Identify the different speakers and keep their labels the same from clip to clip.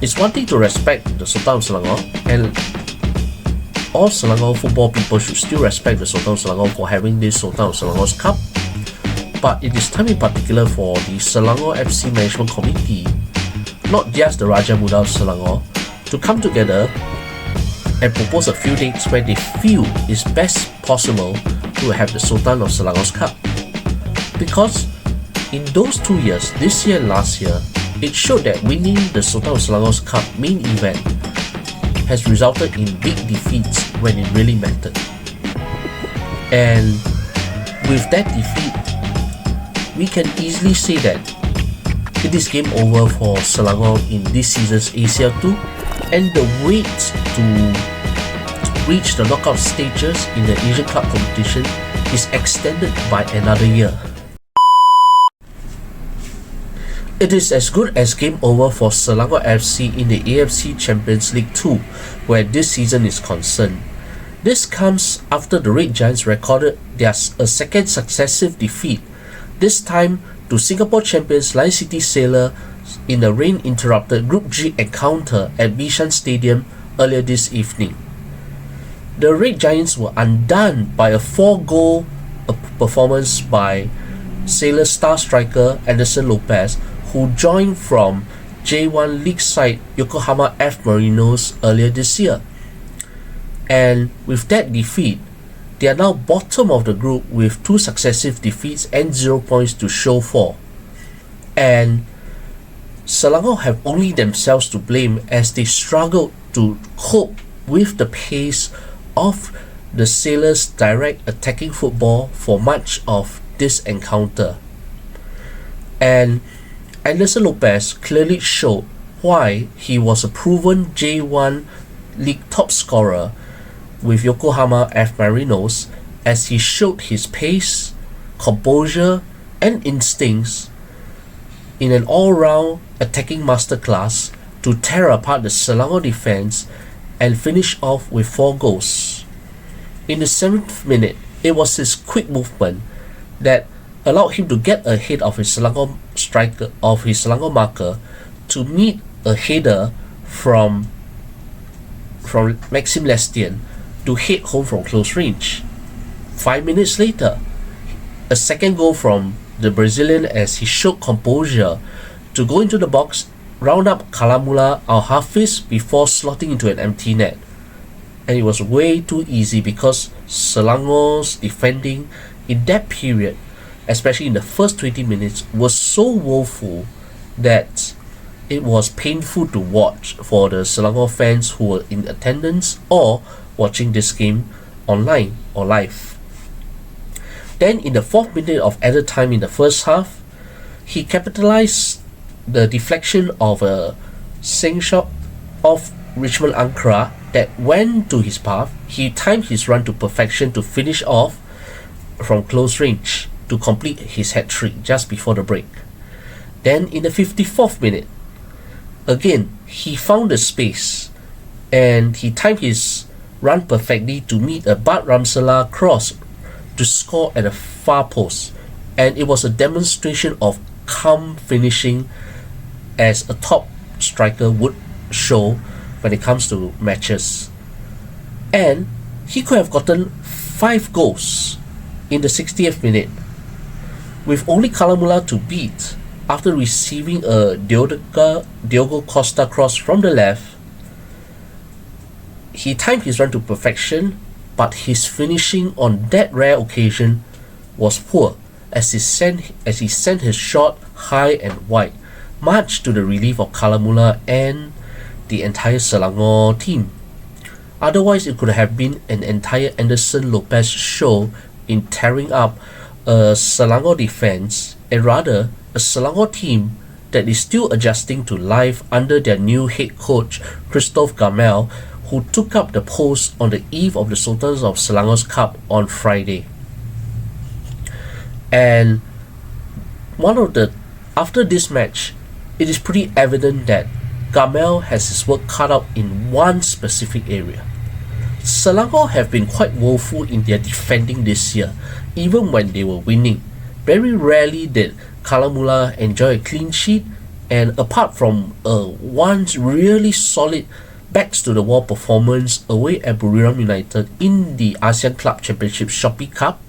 Speaker 1: It's one thing to respect the Sultan of Selangor, and all Selangor football people should still respect the Sultan of Selangor for having this Sultan of Selangor's Cup. But it is time in particular for the Selangor FC Management Committee, not just the Raja Muda of Selangor, to come together and propose a few dates where they feel is best possible to have the Sultan of Selangor's Cup. Because in those 2 years, this year and last year, it showed that winning the Sultan of Selangor's Cup main event has resulted in big defeats when it really mattered. And with that defeat, we can easily say that it is game over for Selangor in this season's ACL 2, and the wait to reach the knockout stages in the Asian Cup competition is extended by another year. It is as good as game over for Selangor FC in the AFC Champions League 2, where this season is concerned. This comes after the Red Giants recorded a second successive defeat, this time to Singapore champions Lion City Sailor in a rain-interrupted Group G encounter at Bishan Stadium earlier this evening. The Red Giants were undone by a 4-goal performance by Sailor star striker Anderson Lopez, who joined from J1 League side Yokohama F Marinos earlier this year. And with that defeat, they are now bottom of the group with 2 successive defeats and 0 points to show for. And Selangor have only themselves to blame as they struggled to cope with the pace of the Sailors' direct attacking football for much of this encounter. And Anderson Lopez clearly showed why he was a proven J1 League top scorer with Yokohama F Marinos, as he showed his pace, composure, and instincts in an all-round attacking masterclass to tear apart the Selangor defense and finish off with 4 goals. In the 7th minute, it was his quick movement that allowed him to get ahead of his Selangor marker to meet a header from Maxime Lestienne to head home from close range. 5 minutes later, a second goal from the Brazilian as he showed composure to go into the box, round up Kalamula Al-Hafiz before slotting into an empty net. And it was way too easy because Selangor's defending in that period, especially in the first 20 minutes, was so woeful that it was painful to watch for the Selangor fans who were in attendance or watching this game online or live. Then in the 4th minute of added time in the first half, he capitalized the deflection of a sing shot of Richmond Ankara that went to his path. He timed his run to perfection to finish off from close range to complete his hat-trick just before the break. Then in the 54th minute, again, he found the space and he timed his run perfectly to meet a Bad Ramsala cross to score at the far post, and it was a demonstration of calm finishing as a top striker would show when it comes to matches. And he could have gotten 5 goals in the 60th minute with only Kalamula to beat after receiving a Diogo Costa cross from the left. He timed his run to perfection, but his finishing on that rare occasion was poor as he sent his shot high and wide, much to the relief of Kalamula and the entire Selangor team. Otherwise, it could have been an entire Anderson Lopez show in tearing up a Selangor defense, and rather a Selangor team that is still adjusting to life under their new head coach Christophe Gamel, who took up the post on the eve of the Sultans of Selangor's Cup on Friday. And after this match, it is pretty evident that Gamel has his work cut out in one specific area. Selangor have been quite woeful in their defending this year, even when they were winning. Very rarely did Kalamula enjoy a clean sheet, And apart from one really solid backs to the wall performance away at Buriram United in the ASEAN Club Championship Shopee Cup,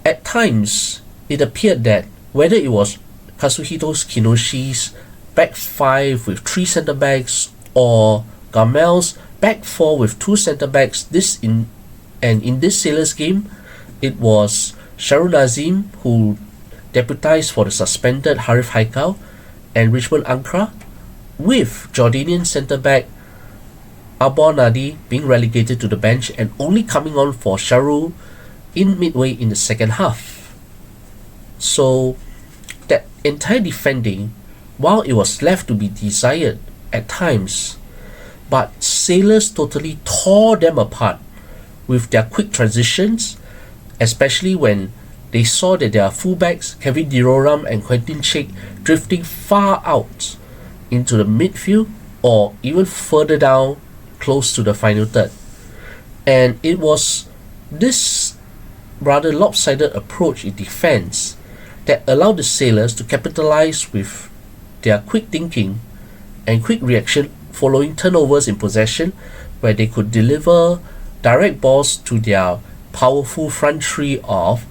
Speaker 1: at times it appeared that whether it was Kazuhito Kinoshi's back 5 with 3 centre backs or Gamel's back 4 with 2 centre backs, in this Sailors game, it was Shahrul Nazim who deputized for the suspended Harith Haikal and Richmond Ankara, with Jordanian centre-back Abor Nadi being relegated to the bench and only coming on for Shahrul in midway in the second half. So that entire defending, while it was left to be desired at times, but Sailors totally tore them apart with their quick transitions, especially when they saw that their fullbacks, Kevin Diroram and Quentin Chek, drifting far out into the midfield or even further down close to the final third. And it was this rather lopsided approach in defense that allowed the Sailors to capitalize with their quick thinking and quick reaction following turnovers in possession, where they could deliver direct balls to their powerful front three of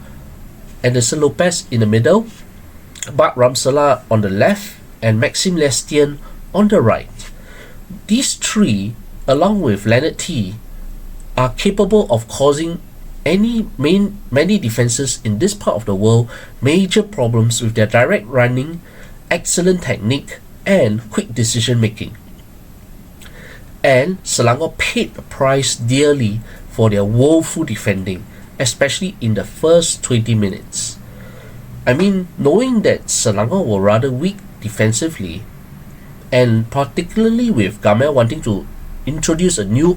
Speaker 1: Anderson Lopez in the middle, Bart Ramsala on the left, and Maxime Lestienne on the right. These three, along with Leonard T, are capable of causing many defenses in this part of the world major problems with their direct running, excellent technique, and quick decision making. And Selangor paid the price dearly for their woeful defending, especially in the first 20 minutes. I mean, knowing that Selangor were rather weak defensively, and particularly with Gamel wanting to introduce a new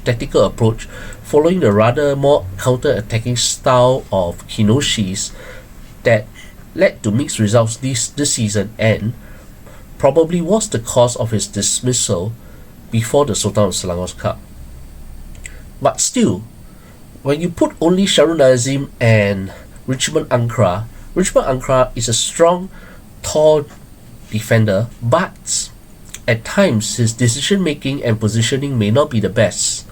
Speaker 1: tactical approach, following the rather more counter-attacking style of Kinoshi's that led to mixed results this season and probably was the cause of his dismissal before the Sultan of Selangor's Cup. But still, when you put only Shahrul Nazim and Richmond Ankara is a strong, tall defender, but at times his decision making and positioning may not be the best.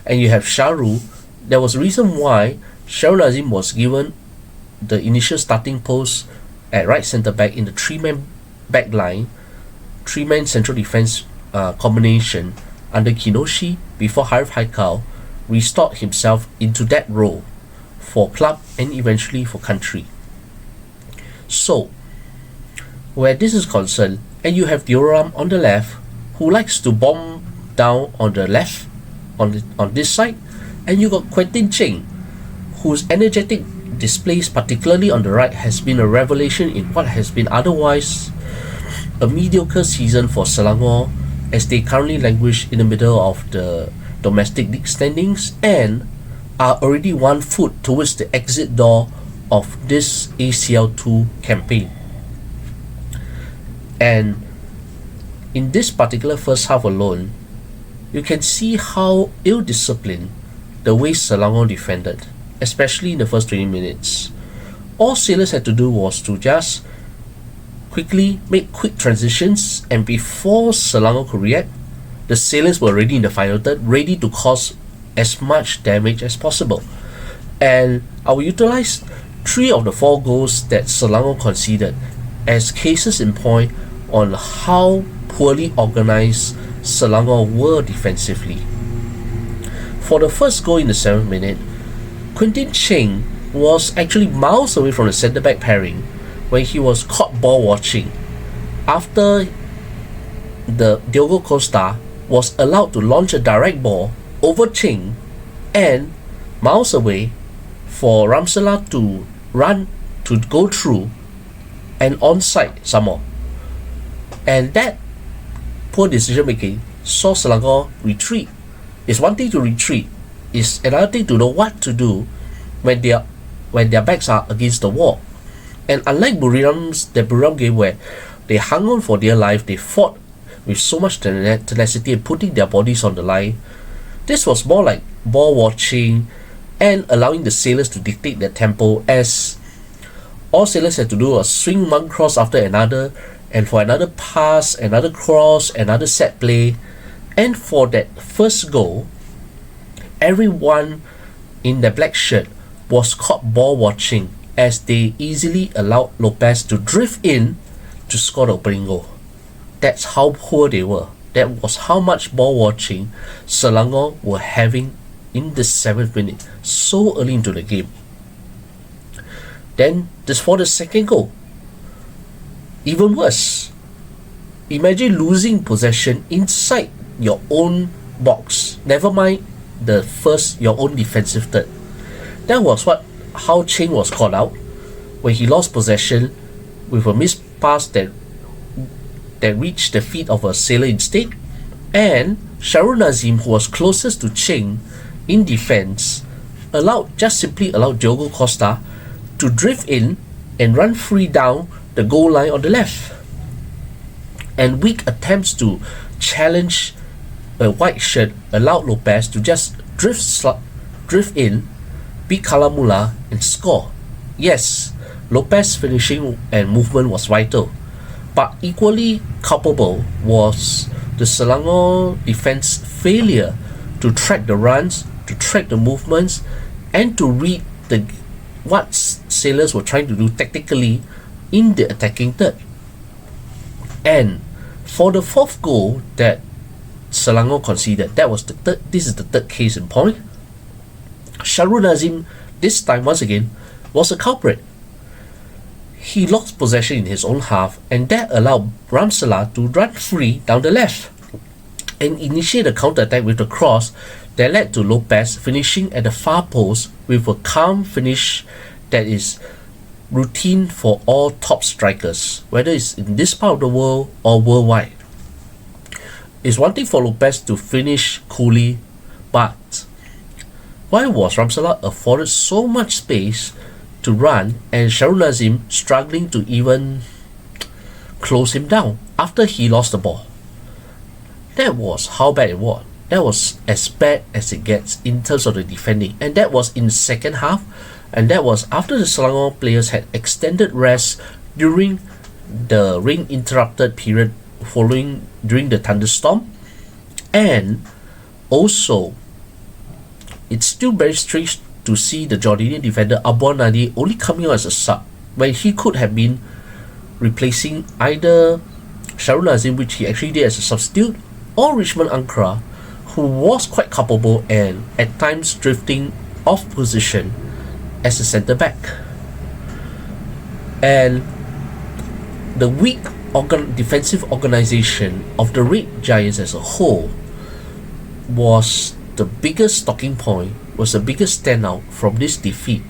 Speaker 1: And you have Shahrul. There was a reason why Shahrul Nazim was given the initial starting post at right centre back in the 3-man back line, 3-man central defence combination under Kinoshi, before Harith Haikal restored himself into that role for club and eventually for country. So, where this is concerned, and you have Dioram on the left, who likes to bomb down on the left, on this side, and you got Quentin Cheng, whose energetic displays, particularly on the right, has been a revelation in what has been otherwise a mediocre season for Selangor, as they currently languish in the middle of the domestic league standings and are already 1 foot towards the exit door of this ACL2 campaign. And in this particular first half alone, you can see how ill-disciplined the way Selangor defended, especially in the first 20 minutes. All Sailors had to do was to just quickly make quick transitions, and before Selangor could react, the Sailors were already in the final third, ready to cause as much damage as possible. And I will utilize 3 of the 4 goals that Selangor conceded as cases in point on how poorly organised Selangor were defensively. For the first goal in the 7th minute, Quentin Cheng was actually miles away from the centre-back pairing when he was caught ball watching after the Diogo Costa was allowed to launch a direct ball over Cheng and miles away for Ramsala to run to go through and onside some more. And that poor decision making saw Selangor retreat. It's one thing to retreat, it's another thing to know what to do when their backs are against the wall. And unlike the Buriram game where they hung on for dear life, they fought with so much tenacity and putting their bodies on the line, this was more like ball watching and allowing the Sailors to dictate their tempo, as All sailors had to do was swing one cross after another, and for another pass, another cross, another set play. And for that first goal, everyone in the black shirt was caught ball watching as they easily allowed Lopez to drift in to score the opening goal. That's how poor they were. That was how much ball watching Selangor were having in the 7th minute, so early into the game. Then, just for the second goal, even worse. Imagine losing possession inside your own box. Never mind the first, your own defensive third. That was how Cheng was called out when he lost possession with a missed pass that reached the feet of a sailor instead, and Sharul Nazim, who was closest to Cheng in defense, simply allowed Diogo Costa to drift in and run free down the goal line on the left. And weak attempts to challenge a white shirt allowed Lopez to just drift in, beat Kalamula and score. Yes, Lopez's finishing and movement was vital, but equally culpable was the Selangor defense failure to track the runs, to track the movements, and to read what sailors were trying to do tactically in the attacking third. And for the fourth goal that Selangor conceded, this is the third case in point. Sharul Nazim, this time once again, was a culprit. He lost possession in his own half, and that allowed Ramsala to run free down the left and initiate a counter-attack with a cross that led to Lopez finishing at the far post with a calm finish that is routine for all top strikers, whether it's in this part of the world or worldwide. It's one thing for Lopez to finish coolly, but why was Ramsala afforded so much space to run and Sharul Nazim struggling to even close him down after he lost the ball? That was how bad it was. That was as bad as it gets in terms of the defending, and that was in the second half, and that was after the Selangor players had extended rest during the rain interrupted period during the thunderstorm. And also, it's still very strange to see the Jordanian defender Abou Nadi only coming out as a sub when he could have been replacing either Sharul Nazim, which he actually did as a substitute, or Richmond Ankara, who was quite culpable and at times drifting off position as a centre back. And the weak defensive organisation of the Red Giants as a whole was the biggest talking point, was the biggest standout from this defeat.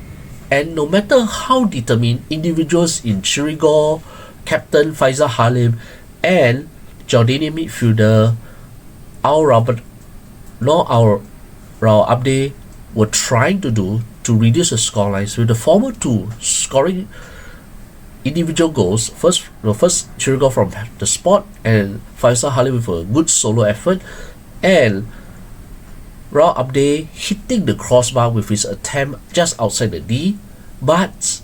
Speaker 1: And no matter how determined individuals in Chirigor, Captain Faisal Halim, and Jordanian midfielder Rao Abde were trying to do to reduce the scorelines, with the former two scoring individual goals, first Chirigor from the spot and Faisal Halim with a good solo effort, and Rao Abde hitting the crossbar with his attempt just outside the D. But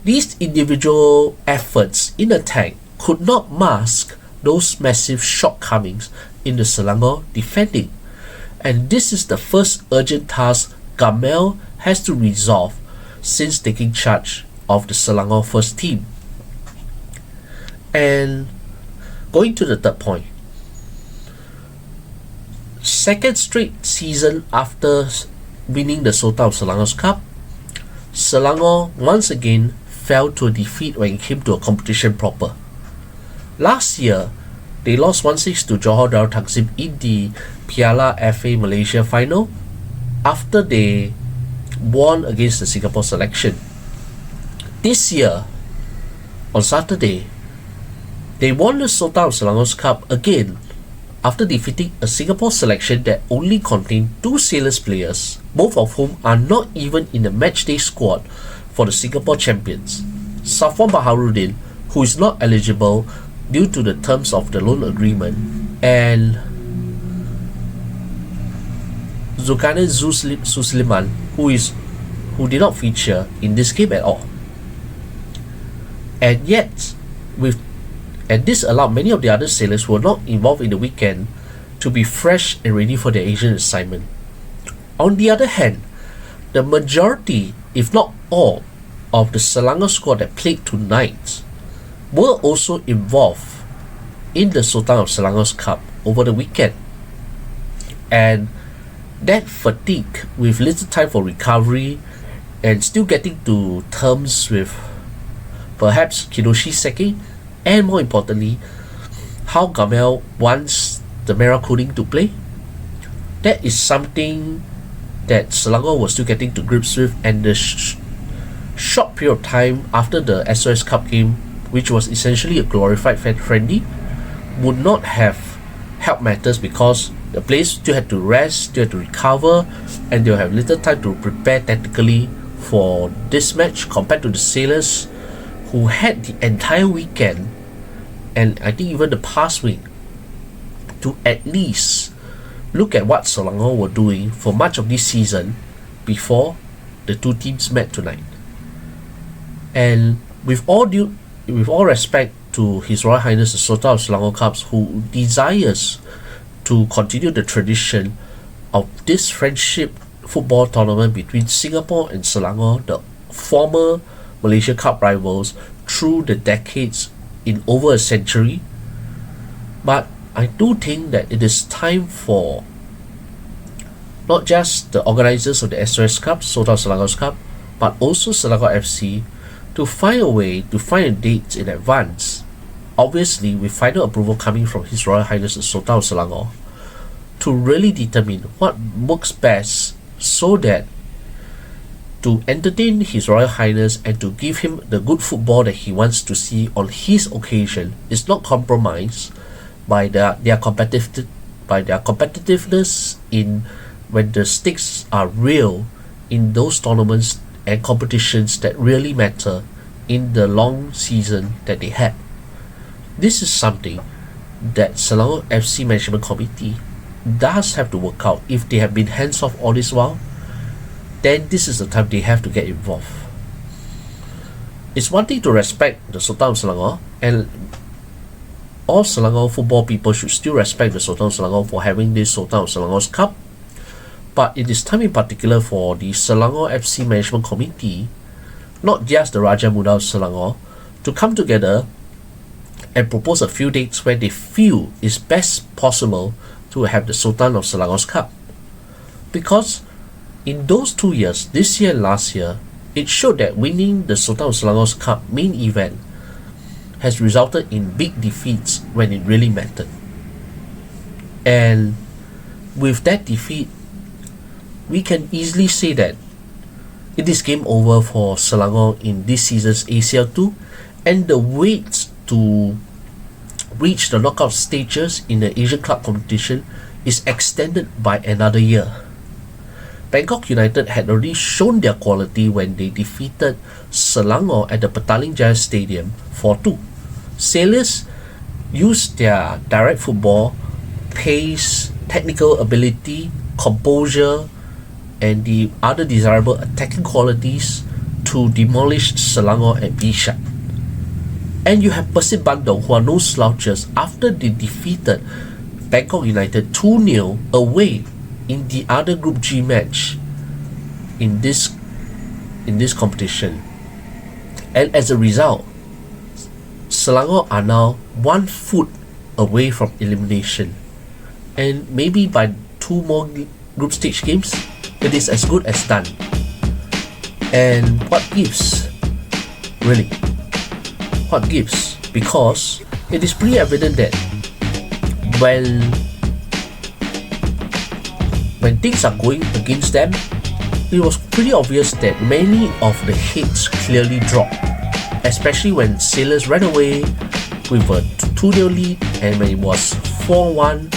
Speaker 1: these individual efforts in attack could not mask those massive shortcomings in the Selangor defending. And this is the first urgent task Gamel has to resolve since taking charge of the Selangor first team. And going to the third point, second straight season after winning the Sultan of Selangor's Cup, Selangor once again fell to a defeat when it came to a competition proper. Last year, they lost 1-6 to Johor Darul Takzim in the Piala FA Malaysia final after they won against the Singapore selection. This year, on Saturday, they won the Sultan of Selangor's Cup again after defeating a Singapore selection that only contained 2 Sailors players, both of whom are not even in the matchday squad for the Singapore champions. Safwan Baharudin, who is not eligible due to the terms of the loan agreement, and Zulkarnain Susliman, who did not feature in this game at all. And yet, this allowed many of the other sailors who were not involved in the weekend to be fresh and ready for their Asian assignment. On the other hand, the majority, if not all, of the Selangor squad that played tonight were also involved in the Sultan of Selangor's Cup over the weekend. And that fatigue, with little time for recovery and still getting to terms with perhaps Kinoshi's sacking, and more importantly, how Gamel wants the Merah Kuning to play, that is something that Selangor was still getting to grips with. And the short period of time after the SOS Cup game, which was essentially a glorified friendly, would not have helped matters, because the players still had to rest, still had to recover, and they'll have little time to prepare tactically for this match, compared to the sailors who had the entire weekend, and I think even the past week, to at least look at what Selangor were doing for much of this season before the two teams met tonight. And with all respect to His Royal Highness the Sultan of Selangor Cups, who desires to continue the tradition of this friendship football tournament between Singapore and Selangor, the former Malaysia Cup rivals, through the decades in over a century. But I do think that it is time for not just the organisers of the SOS Cup, Sultan of Selangor's Cup, but also Selangor FC to find a way to find a date in advance, obviously with final approval coming from His Royal Highness the Sultan of Selangor, to really determine what works best, so that to entertain His Royal Highness and to give him the good football that he wants to see on his occasion is not compromised by their competitiveness in when the stakes are real in those tournaments and competitions that really matter in the long season that they had. This is something that Selangor FC Management Committee does have to work out. If they have been hands off all this while, then this is the time they have to get involved. It's one thing to respect the Sultan of Selangor, and all Selangor football people should still respect the Sultan of Selangor for having this Sultan of Selangor's Cup. But it is time in particular for the Selangor FC Management Committee, not just the Raja Muda of Selangor, to come together and propose a few dates where they feel is best possible to have the Sultan of Selangor's Cup. Because in those 2 years, this year and last year, it showed that winning the Sultan of Selangor's Cup main event has resulted in big defeats when it really mattered. And with that defeat, we can easily say that it is game over for Selangor in this season's ACL2, and the wait to reach the knockout stages in the Asian Club competition is extended by another year. Bangkok United had already shown their quality when they defeated Selangor at the Petaling Jaya Stadium 4-2. Sailors used their direct football, pace, technical ability, composure, and the other desirable attacking qualities to demolish Selangor at Bishat. And you have Persib Bandung, who are no slouches, after they defeated Bangkok United 2-0 away in the other Group G match in this competition. And as a result, Selangor are now 1 foot away from elimination. And maybe by 2 more group stage games, it is as good as done. And what gives? Really? What gives? Because it is pretty evident that when things are going against them, it was pretty obvious that many of the heads clearly dropped, especially when Sailors ran away with a 2-0 lead, and when it was 4-1,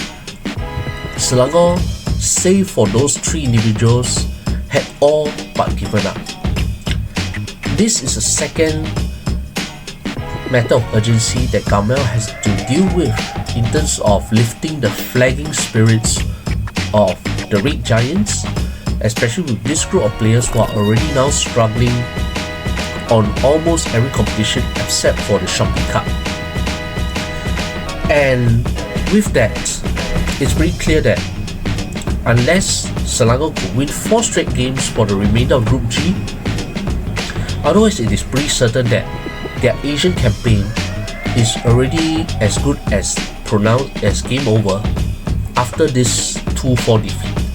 Speaker 1: Selangor, save for those 3 individuals, had all but given up. This is a second matter of urgency that Gamel has to deal with in terms of lifting the flagging spirits of the Red Giants, especially with this group of players who are already now struggling on almost every competition except for the Shopee Cup. And with that, it's pretty clear that unless Selangor could win 4 straight games for the remainder of Group G, otherwise it is pretty certain that their Asian campaign is already as good as pronounced as game over after this 2-4 defeat.